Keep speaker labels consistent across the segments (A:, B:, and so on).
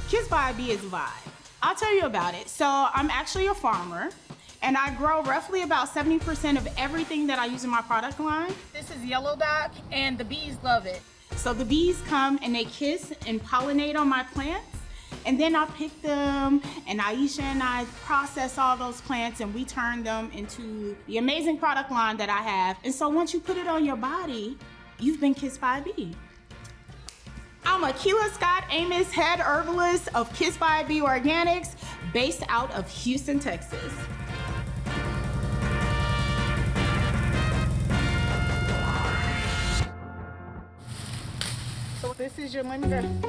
A: Kiss by IB is a vibe. I'll tell you about it. So I'm actually a farmer, and I grow roughly about 70% of everything that I use in my product line. This is yellow dock, and the bees love it. So the bees come and they kiss and pollinate on my plants, and then I pick them, and Aisha and I process all those plants, and we turn them into the amazing product line that I have. And so once you put it on your body, you've been kissed by a bee. I'm Akilah Scott Amos, head herbalist of Kiss by Bee Organics, based out of Houston, Texas. So this is your lemon.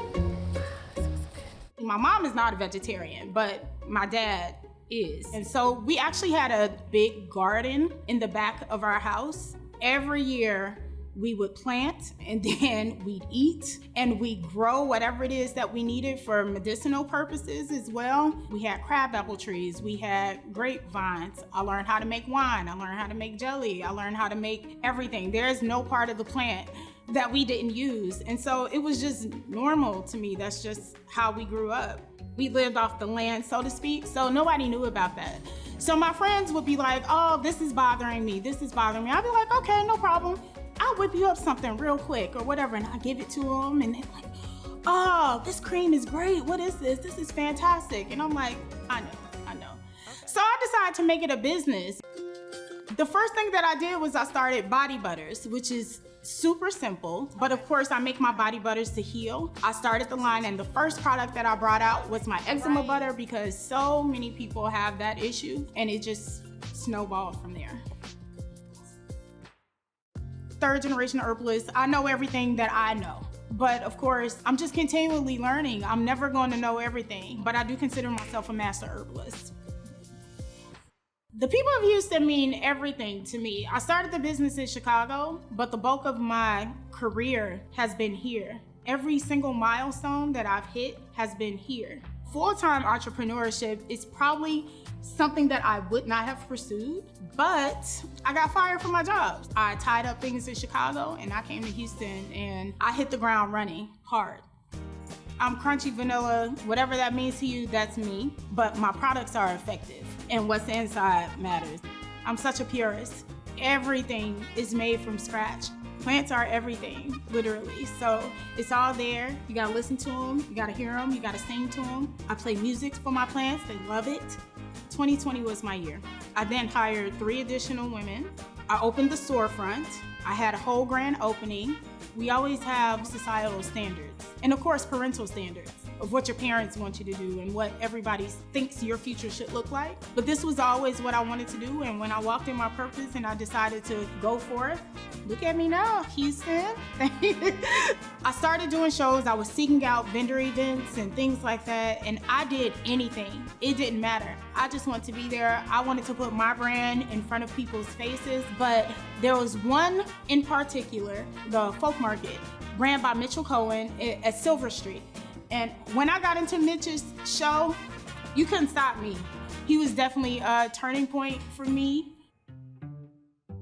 A: My mom is not a vegetarian, but my dad is. And so we actually had a big garden in the back of our house. Every year, we would plant, and then we'd eat, and we'd grow whatever it is that we needed for medicinal purposes as well. We had crabapple trees, we had grapevines. I learned how to make wine, I learned how to make jelly, I learned how to make everything. There's no part of the plant that we didn't use. And so it was just normal to me. That's just how we grew up. We lived off the land, so to speak, so nobody knew about that. So my friends would be like, oh, this is bothering me, this is bothering me. I'd be like, okay, no problem. I'll whip you up something real quick or whatever, and I give it to them, and they're like, oh, this cream is great. What is this? This is fantastic. And I'm like, I know. So I decided to make it a business. The first thing that I did was I started body butters, which is super simple, but of course I make my body butters to heal. I started the line, and the first product that I brought out was my eczema butter, because so many people have that issue, and it just snowballed from there. Third generation herbalist, I know everything that I know. But of course, I'm just continually learning. I'm never going to know everything, but I do consider myself a master herbalist. The people of Houston mean everything to me. I started the business in Chicago, but the bulk of my career has been here. Every single milestone that I've hit has been here. Full-time entrepreneurship is probably something that I would not have pursued, but I got fired from my jobs. I tied up things in Chicago, and I came to Houston, and I hit the ground running hard. I'm crunchy vanilla, whatever that means to you, that's me, but my products are effective, and what's inside matters. I'm such a purist. Everything is made from scratch. Plants are everything, literally. So it's all there. You gotta listen to them, you gotta hear them, you gotta sing to them. I play music for my plants, they love it. 2020 was my year. I then hired 3 additional women. I opened the storefront. I had a whole grand opening. We always have societal standards, and of course parental standards of what your parents want you to do and what everybody thinks your future should look like. But this was always what I wanted to do, and when I walked in my purpose and I decided to go for it, look at me now, Houston. I started doing shows. I was seeking out vendor events and things like that, and I did anything. It didn't matter. I just wanted to be there. I wanted to put my brand in front of people's faces, but there was one in particular, the Folk Market, ran by Mitchell Cohen at Silver Street. And when I got into Mitch's show, you couldn't stop me. He was definitely a turning point for me.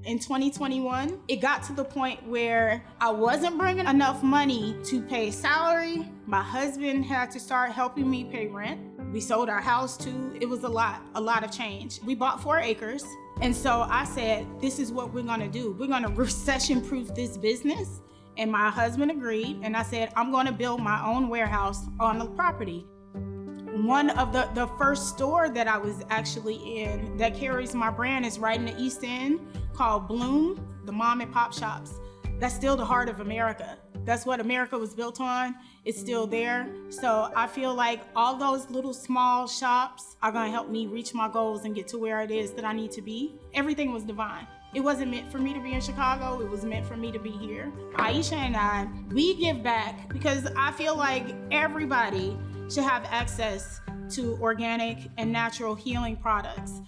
A: In 2021, it got to the point where I wasn't bringing enough money to pay salary. My husband had to start helping me pay rent. We sold our house too. It was a lot of change. We bought 4 acres. And so I said, this is what we're gonna do. We're gonna recession-proof this business. And my husband agreed, and I said, I'm gonna build my own warehouse on the property. One of the first store that I was actually in that carries my brand is right in the East End, called Bloom, the mom and pop shops. That's still the heart of America. That's what America was built on. It's still there. So I feel like all those little small shops are gonna help me reach my goals and get to where it is that I need to be. Everything was divine. It wasn't meant for me to be in Chicago, it was meant for me to be here. Aisha and I, we give back because I feel like everybody should have access to organic and natural healing products.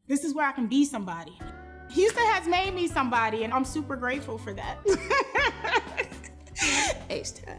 A: This is where I can be somebody. Houston has made me somebody, and I'm super grateful for that. H-time.